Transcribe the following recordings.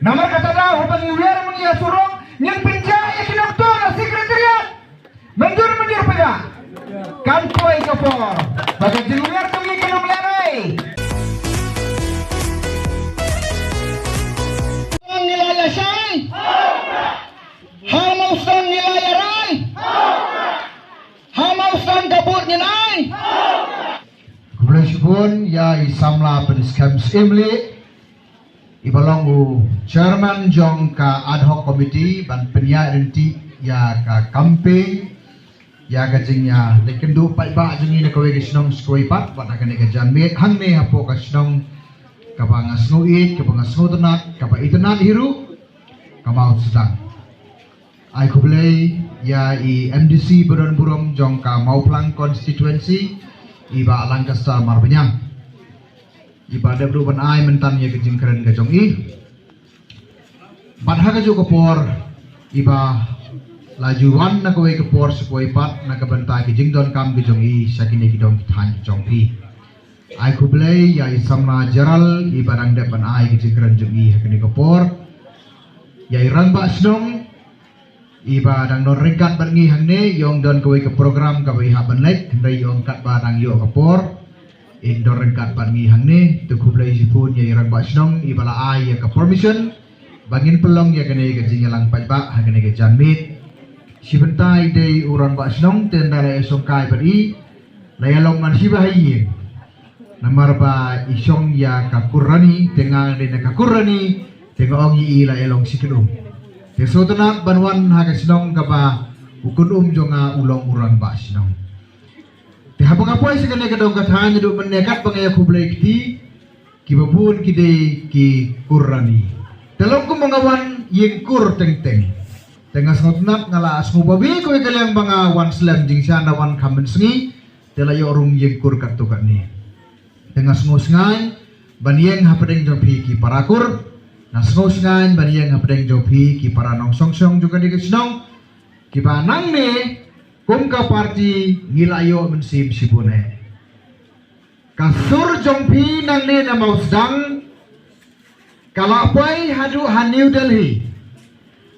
Nomor kata dah hubungi wiar mengia surong yang penjaya kinoktor sekretariat. Menjur pega. Kampoi kapor. Bagai jiluar kami kena melanai. Nilai syai. Hamustan nilai rai. Hamustan kabut nilai. Kebetulan ya isamla penskam semle. Ibalong u chairman jong ka ad hoc committee ban penya renti ya ka campaign ya ka jingya lekendu pai ba jingi ne kowe gisnong skoi pat bat akan ne janme hang ne hapo ka snong ka bang asnuit ka bang asnodnat ka ba itnat hiru ka mau sedang ai kublei ya i MDC Buron Burong jong ka Mauplang constituency iba Lancaster Marbanyang ibadah beruban ai mentan ya kejing keren kajong i padha kaju kapor iba lajuan na kowe kapor sepoi pat na kabanta kejing don kam kejong i sakine kidong than kejong pi ai kublei ya isamna jaral ibarang depan ai kejing keren jong i hakene kapor ya irang ba snong iba dang don rekat bangi hangne yong don kowe ke program ka bai haban lek ndai yong kat barang yo kapor indor rengkat bangi hangne tu kublai sipun ya irang basnong ibala ai ya ka permission bangin pelong ya kene ke jingalang pajba hagene ke janmit sibentai dei uran basnong tendara esongkai beri layalong man sibahi namar ba isong ya ka kurani tengal de ka kurani tengong i la elong sikilum tesotna banwan hagasnong ka ba ukun jonga ulong uran basnong habang apoy sa kanila kadong kathan do menekat pangaya kublay kiti kibabun kide ki kurani talong ko mga wan yeng kur teng tengas ngotnat ngala asmo babi ko ikalang mga wan slam jing siya na wan kamen sengi telayo rung yeng kur katukan ni tengas ngosngan baniyeng hapadeng jopi ki parakur nas ngosngan baniyeng hapadeng jopi ki para nong song juga di kesnong ki banang ni kung ka parti nilayo mensim sibune kasur jongpi nang ne na mausdang kalapay hadu han New Delhi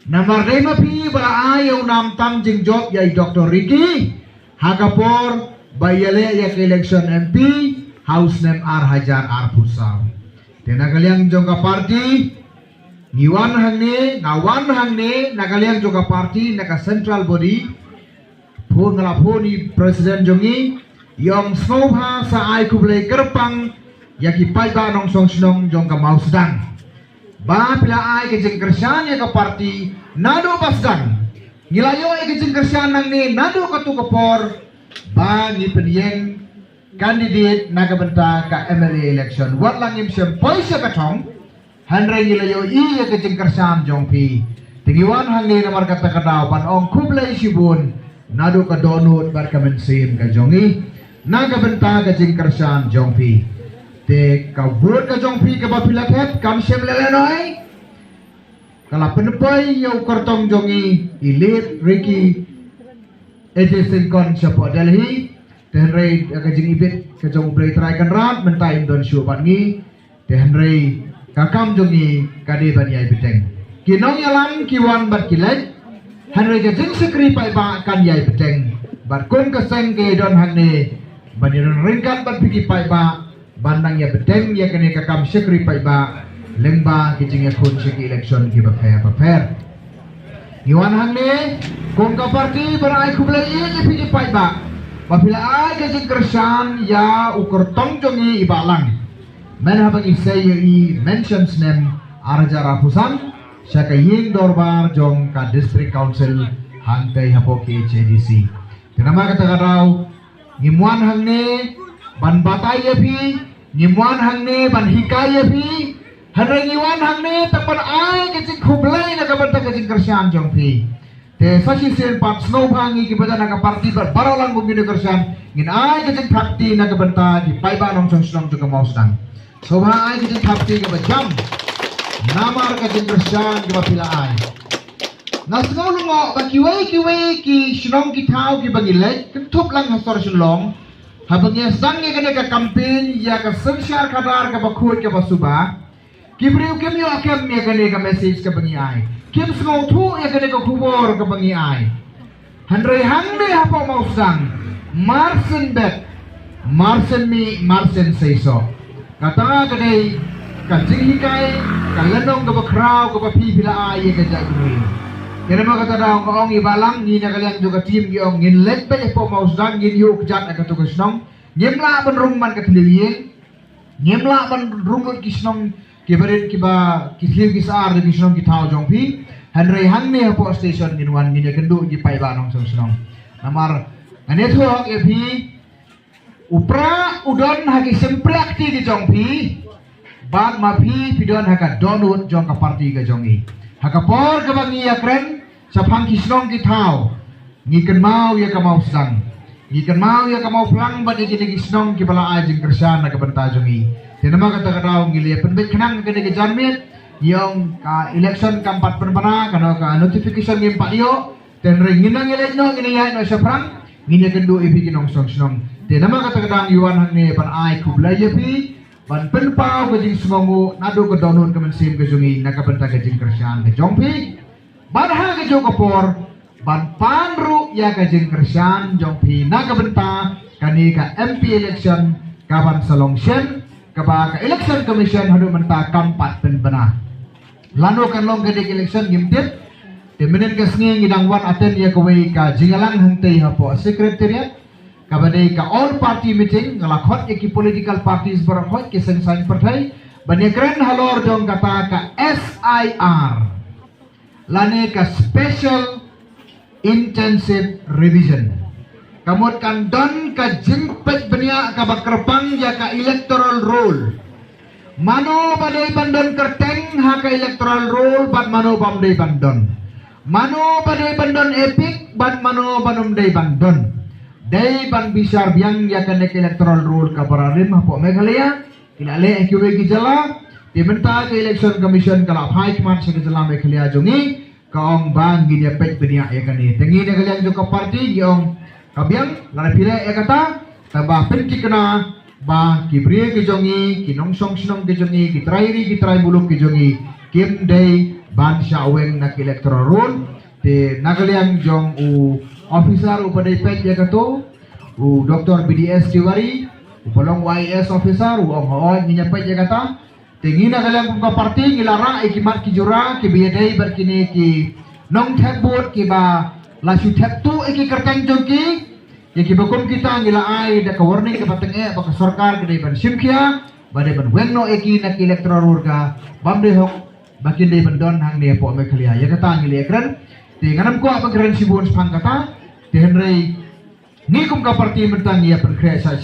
namar rema pi bala ayaw nam tam jing job yai Dr. Ricky hagapor bayale ya ke election MP house name ar hajar ar pusam tenagaliang jong ka parti niwan hangne ngawan hangne nagaliang jong ka parti naka central body pun ngelapuni presiden jongi yang snobha sa ai kublai kerpang yaki pai ba nong song snong jong ka mau sedang ba pila ai ke jeng kersan ya ka parti nado pasdan ngilayo ai ke jeng kersan nang ni nado ka tu kapor ba ni penyeng candidate naga benta ka MLA election wat langim sem poisa ka thong hanre ngilayo i ya ke jeng kersan jong pi tingiwan hangi namar kata kadaw pan ong kublai sibun nado ka donut bar ka mensim ka jongi naga benta ka jingkarsan jongpi te ka word ka jongpi ka bapilaket kam sem lelenoi kala penepoi yo kortong jongi ilit Ricky ejesin kon sapo Delhi tenrei ka jing ibit ka jong play try kan rat mentai don show bangi tenrei ka kam jongi kade baniai biteng kinong yalang kiwan bat kilek hanre ke jing sekri pai ba kan yai peteng bat kun ke seng ke don hanne baniron ringkat bat piki pai ba bandang ya peteng ya kene ka kam sekri pai ba lengba ke jing ya kun seki election ki ba fair iwan hanne kun ka parti berai kublai ye piki pai ba bapila ai ke jing kersan ya ukur tong jongi ibalang men habang isay i mentions name arjara husan Saka ying dorbar jong ka district council hangtay hapo ki HADC. Tinama kata karaw ngimuan hangne ban batay yapi ngimuan hangne ban hikay yapi hanre ngiwan hangne tapan ay kecik kublay na kabanta kecik kersian jong pi. Te sashi sen pat snow hangi kibada na kaparti bar baraw lang bumi kersian ngin ay kecik prakti na kabanta di paiba nong song juga mau sedang. So ba ay kecik prakti kabajam. Namar ka jengkersan di mapilaan. Nasngol mo bakiway ki sinong kitaw ki bangilay kentup lang hasor sinlong habang ya sang ya ka campaign ya ka sensyar kadar ka bakut ka basuba Kibriu kim yo kem ya kene ka message ka bangi ai. Kim sngau thu ya kene ka kubor ka bangi ai. Handre hangde hapo mau sang. Marsen bet. Marsen mi marsen seiso. Kata kene ka jinghikai ka lenong ka bakrau ka pi pila ai ya ka jagui. Kene mo kata daw ko ong ibalang ni na kaliang juga tim gi ong ngin let pe po mau sang ngin yu kjat ka to kusnong. Nyemla benrung man ka tliwien. Nyemla ban rungut kisnong kibarin kiba kisliu kisar de kisnong kitau jongpi hanrei hangni hapo station ginwan gini kendu gi pai banong sosnong namar ane thuak epi upra udon hagi semprakti di jongpi bag mapi pidon haga donut jong ka parti ga jongi haga por ka bangi yakren sapang kisnong kitau ngiken mau ya ka mau sang ngiken mau ya ka mau plang ban gini kisnong kibala ajing kersan na ka benta jongi. Tinama kata kata ngili penbet kenang kene ke janmit yang ka election kampat penpana kana ka notification ngim pak yo ten ring nginang elek no ngini ya no saprang ngini kendu ipi kinong song song tinama kata kata yuan hang ne pan ai kubla yepi pan penpau ke jing semongu nado ke donun ke mensim ke jungi naka benta ke jing kersan ke jongpi badha ke jokopor ban panru ya ke jing kersan jongpi naka benta kani ka MP election kapan salongsen ka election commission hadu menta kampat penbena lano kan long ke election gimtip temenen ke sngi ngidang wan aten ya kawai ka jingalang hangtei hapo secretariat ka badai ka all party meeting ngalakhot ki political parties barakhot ke sensang partai banyakren halor dong kata ka SIR lane ka special intensive revision kamot kan don ka jimpet benia ka bakrepang ya ka electoral roll mano badai bandon kerteng ha ka electoral roll bat mano bamdai bandon mano badai bandon epic bat mano banum dai bandon dai ban bisar biang ya ka nek electoral roll ka bararim ha po Meghalaya kilale ekiwe gijala dimenta ka election commission kala high command sa gijala Meghalaya jungi kaong bang ginya pek benia ya kani tengi ne kalian juga parti giong kabiang lana pila ya kata tambah penki kena ba kibrie ke jongi kinong song sinong ke jongi kitrairi kitrai buluk ke jongi kim day ban syaweng nak electoral roll te nagaliang jong u officer upadai pet ya kato u Dr. BDS Tiwari u polong YS officer u ong ninya pet ya kata tengi nagaliang ka parti ngilara ikimat kijura kibiyadai berkini ki nong thebut ki ba lasu thebtu iki kerteng jongi ya kibakum kita ngila ai da ka warning ka pateng baka sarkar kedai ban simkia badai ban wengno eki nak electoral urga bamde hok bakin dai bandon hang ne po Meghalaya ya kata ngili ekran te nganam ko apa keren sibun spang kata te henrei nikum ka parti mentang ya perkre sa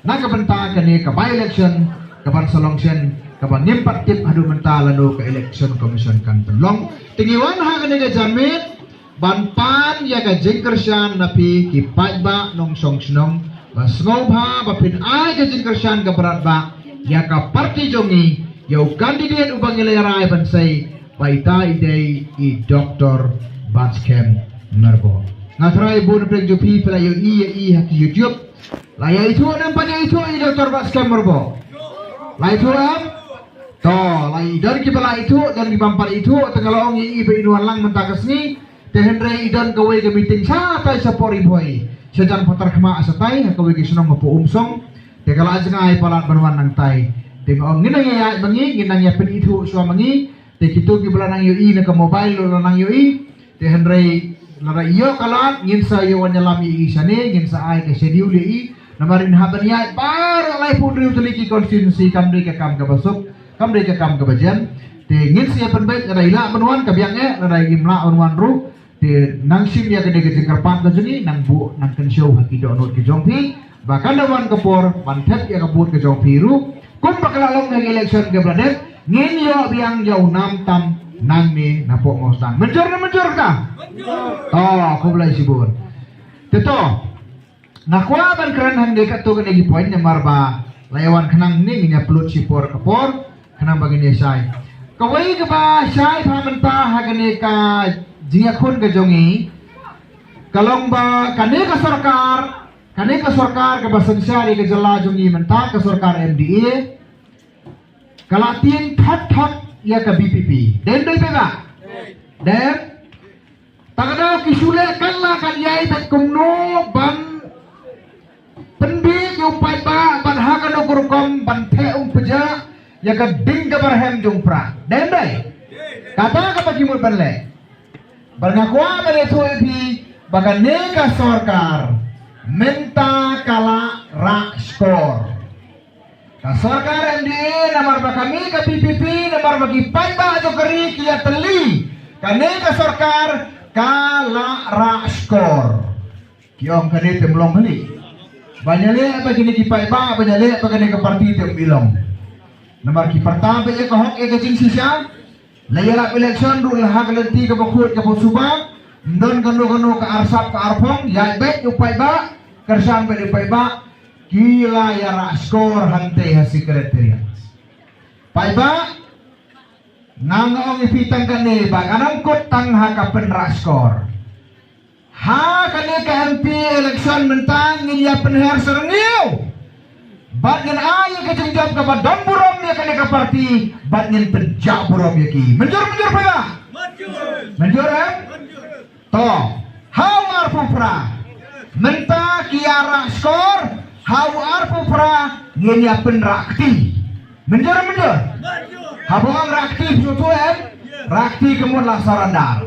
na ka benta ka ne ka by election ka ban salongsen ka ban nimpat tip adu menta lanu ka election commission kan telong tingiwan ha ka ne ka jamit ban pan ya ka jingkersyan napi ki ba nong song snong basngov ha bapin ai ka jingkersyan ka berat ba ya ka parti jongi yau kandidat ubang ilerai bansai baita idei i Dr. Batskem Merbo ngatrai bun preng jupi pela yo i haki YouTube laya itu dan pada itu i Dr. Batskem Merbo lai itu am to lai dari kibala itu dan di bampar itu tengalong i be inuan lang mentakasni tehenre idan kawai ke meeting sa tay sa pori boy sejan potar kema asatay kawai ke sunong mapu umsong te kala ajngai palat banwan nang tay te ngong nginang ya bangi nginang ya pen itu suam mangi te kitu ki bulan nang yoi na ka mobile lo nang yoi tehenre lara iyo kalat ngin sa yo wanyalam i isane ngin sa ai ke schedule i namarin haban ya bar lai pudri utuliki konstitusi kamri ke kam ka basuk kamri ke kam ka bajan te ngin siya penbaik ada ila banwan ka biang ada imla banwan ru te nang sim ya gede gede kerpat ka juni nang bu nang kan show haki donut ke jongpi bahkan dawan kapor pantet ya kabut ke jongpi ru kum bakalalong ng election ke bradet ngin yo biang jauh nam tam nang ni napo mostang mencor na mencor ka oh aku belai sibun teto nakwa ban keren hang de katu ke negi poin nyamar ba layawan kenang ni minya pelut sipor kapor kenang bagini sai kawai ke ba sai pa mentah hagane ka jingakun ke jongi kalong ba kane ka sarkar ke basensari ke jala jongi mentah ke sarkar MDA Kalatin thot ya ke BPP. Den doi pega. Den tagadaw kisule kanla kan yai bet kumno ban pendi yung pai ba ban hakan no kurkom ban the peja ya ke ding ke barhem jung pra. Den doi. Kata ka bagi mul banle. Bernakwa bale tuipi bagane ka sarkar minta kala rak skor. Ka sarkar endi namar bakami ka PPP namar bagi paiba ajo keri kia teli. Kane ka sarkar kala rak skor. Kiong kane temlong heli. Banyale apa kini ki paiba banyale apa kane ka parti tem bilong. Namar ki pertama be ko hok e ka jing sisa. Layala election rule hak lenti ke bokut ke bosuba ndon kanu ke arsap ke arpong ya bet upai ba kersan be upai ba gila ya ra skor hante ha sekretariat pai ba nang ong ipitang kane ba kanang kot tang ha ka pen ra skor ha kane ke MP election mentang ya penher serengeu bat ngen ayo ke jengjab ke badon burom ya kane ke parti bat ngen penjak burom ya ki menjur pa menjur to how arpupra menta kiara skor how arpupra ngen ya penrakti menjur habong rakti sutu rakti kemun lah sarandar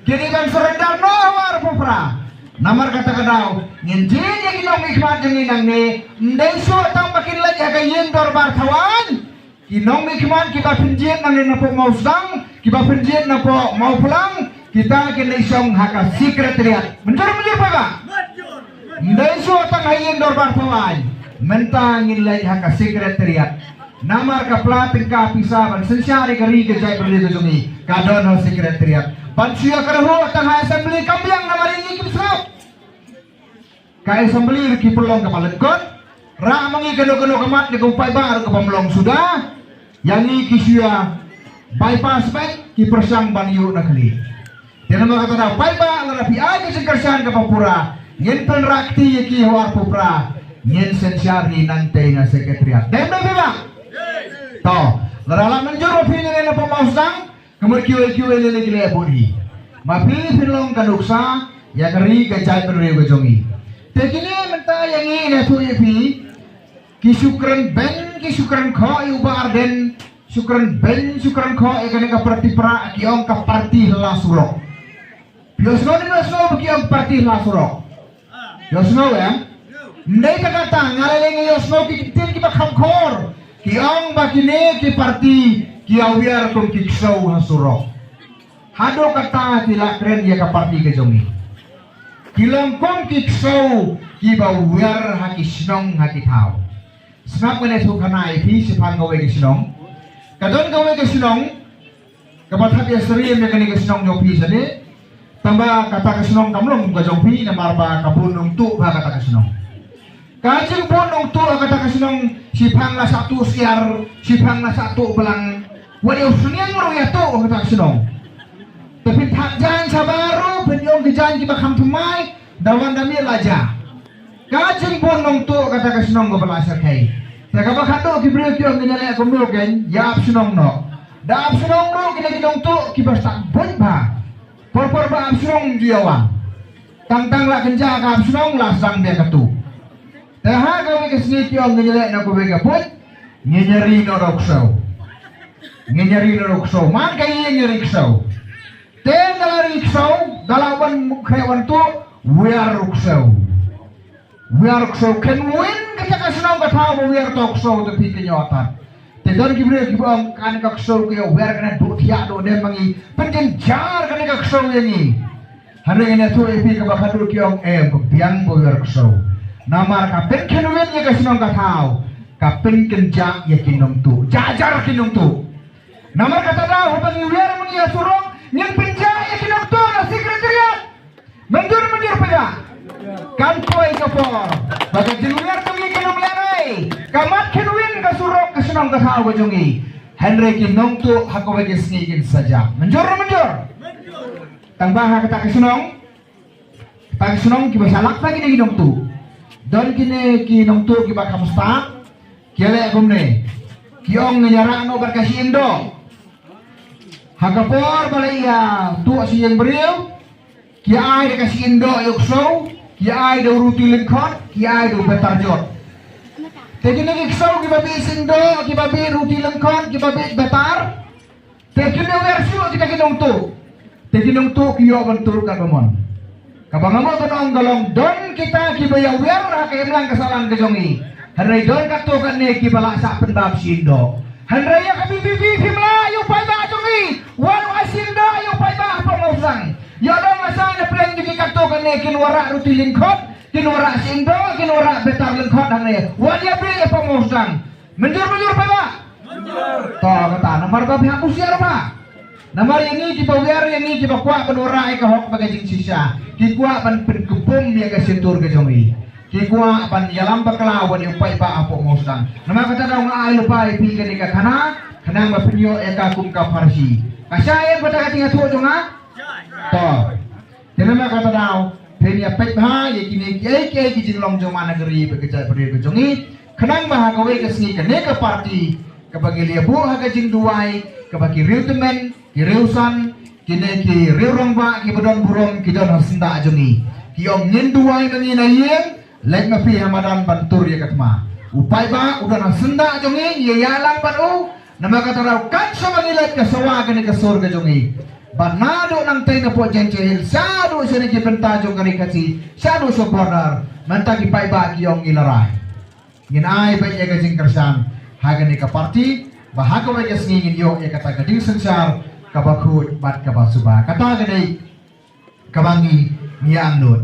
kini kan sarandar no arpupra namar kata kadau ngenjin yang inong ikmat yang inang ni ndai so tang makin lagi agak yen dorbar kawan inong ikmat kita penjian nang napo mau sedang kita penjian napo mau pulang kita kena isong haka sekretariat menjur apa ndai so tang yen dorbar kawan mentangin lagi haka sekretariat namar ka platin ka pisaban sensyari kari ke jai berli jungi kadon sekretariat Pansia kereho tengah assembly kambiang nama ringi kimsrap. Ka assembly ki pelong ke palengkot. Ra mangi keno-keno kemat di kumpai bar ke pemlong sudah. Yang ni kisia bypass back ki persang banyu nakli. Dia nama kata dah pai ba larapi aja sekersan ke papura. Nyen penrakti ki war pupra. Nyen sensyari nanti na sekretariat. Dan beba. Toh, laralang menjur opini na pemausang. Kemudian kiwe lele bodi, mapi filong kanuksa ya keri kecai penuri bejongi. Tekini menta yang ini tu yepi, kisukran ben kisukran kau iubar den sukran ben sukran kau ikan eka parti pra kiong ka parti lasurok. Biosno ni biosno kiong parti lasurok. Biosno ya, ndai kata ngaleng biosno kitin kita kamkor kiong bakine ki parti kiawiar kong kiksau hasurok. Hado kata tila keren ya kaparti ke jongi. Kilang kong kiksau kibawiar hakisnong hakitau. Snap mene tu kana ipi sipan gawe kisnong. Kadon gawe kisnong kapat hati asri yang kani kisnong jopi sane. Tambah kata kisnong kamlong ka jopi na marba kabunong tu ba kata kisnong. Kajing bunong tu kata kisnong sipang la satu siar sipang la satu belang. Waduh senian meroya tu kata senong. Tapi tak jangan sabaru penyong kejan kita kamtumai dawan dami laja. Kajeng bonong tu kata senong go belasar kai. Tak apa kata kibrio kiong kenyale kumlo ken ya senong no. Da senong no kita kidong tu kibas tak bonba. Por ba senong jiawa. Tang lah kenja ka senong lah sang dia katu. Dah gawe kesini kiong kenyale na ko bega pun nyeri no roksau. Nyeri rukso, man kaya nyeri rukso. Ten dalam rukso, dalawan mukhawan tu, we are rukso. We are rukso. Can win kita kasunong katawa we are rukso tapi kenyataan. Tedor kibri kibang kan kakso kaya we are kena dutia do dem mangi penjenjar kan kakso yani. Hari ini tu epi kabakadu kiong biang we are rukso. Namar kapen can win ya kasunong katawa. Kapen kenjak ya kinong tu, jajar kinong tu. Nama kata dah hubungi wiar mengia surong yang penjaya kinam tu na sekretariat menjur pada kan tuai kapor bagai jeluar tungi kinam lerai kamat kinwin ka surong ka senong ka tao bajungi Henry kinong tu hako bagi sengigin saja menjur tambah kata kesenong tak kesenong kiba salak lagi ni kinong tu dan kini kinong tu kiba kamusta kiale akumne kiong nyarak no berkasih Indo hagapor balaya tu si yang beriu kia ai kasih Indo yuk show kia ai do ruti lengkot kia ai do betarjot tekin lagi show kita babi Indo kita babi ruti lengkot kita babi betar tekin versi kita kinong tu tekin tu kio bentur kabamon kabangamo tanong galong don kita kibaya wer kailang kesalahan kejongi Henry don katukan ne kibala sa pendap Indo Henry ya kabibi Melayu pai ba jongi wan asindo ayo pai ba pangusang ya dong asana plan juga katukan ne kinwara ruti lingkot kinwara Indo kinwara betar lingkot hane wan ya beli pangusang menjur pai ba menjur to kata nomor ba hapus ya ba nomor ini kita wer ini kita kuat penora ka hok bagai jing sisa ki kuat ban penkepung dia ka setur ke jongi ki kuat ban yalam bakalawan yung pai ba apo musang nama kata daw nga ay lupa ipi ka kana kanang mapinyo e ka kum ka farsi kasaya bata ka tinga tuo jonga to nama kata daw penya pek ha ye kini ke ki jinglong jong manageri bekerja beri ke jongi kanang mahakawe ka singi ka ne ka parti kabagi liabu ha ka jing duai kabagi riutemen kireusan kini ki riurongba ki bodon burong ki don hasenda jongi ki om nyenduai nangina yeng lek mapi hamadan bantur ya katma upai ba udah hasenda jongi ye yalang ban u nama kata raw kan sama ngilat ka sawa kini ka surga jongi banado nang tay na po jenchehil sado sini ki pentajong kani kasi sado so border mantagi pai ba ki om ilarai nginai ba ye ka jing kersan hagani ka parti bahaga wa jas ngingin yo ye kata gading sensar kabakut bat kabasuba kata gani kabangi niang nut